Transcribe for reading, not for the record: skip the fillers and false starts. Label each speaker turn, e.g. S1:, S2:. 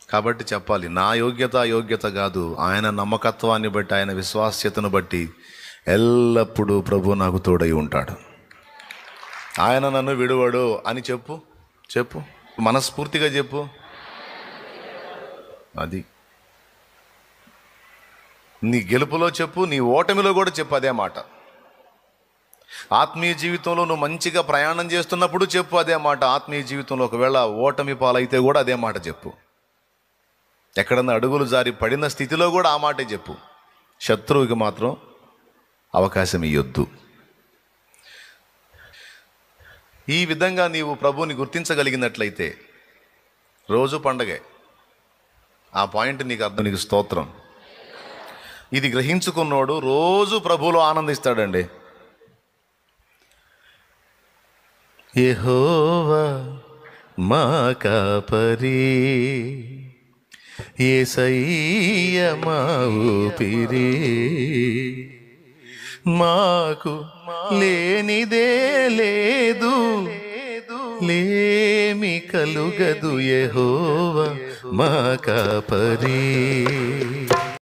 S1: కాబట్టి చెప్పాలి, నా యోగ్యత కాదు, ఆయన నమ్మకత్వాన్ని బట్టి, ఆయన విశ్వాస్యతను బట్టి ఎల్లప్పుడూ ప్రభు నాకు తోడై ఉంటాడు. ఆయన నన్ను విడువడు అని చెప్పు, మనస్ఫూర్తిగా చెప్పు. అది నీ గెలుపులో చెప్పు, నీ ఓటమిలో కూడా చెప్పు అదే మాట. ఆత్మీయ జీవితంలో నువ్వు మంచిగా ప్రయాణం చేస్తున్నప్పుడు చెప్పు అదే మాట. ఆత్మీయ జీవితంలో ఒకవేళ ఓటమి పాలైతే కూడా అదే మాట చెప్పు. ఎక్కడన్నా అడుగులు జారి పడిన స్థితిలో కూడా ఆ మాటే చెప్పు. శత్రువుకి మాత్రం అవకాశం ఇవ్వద్దు. ఈ విధంగా నీవు ప్రభువుని గుర్తించగలిగినట్లయితే రోజు పండగే. ఆ పాయింట్ నీకు అర్థం, నీకు స్తోత్రం. ఇది గ్రహించుకున్నోడు రోజు ప్రభువులో ఆనందిస్తాడండి. యెహోవా మా కాపరి, యేసయ్య మా ఊపిరి, మాకు లేనిదే లేదు, లేమి కలుగదు, యెహోవా మా కాపరి.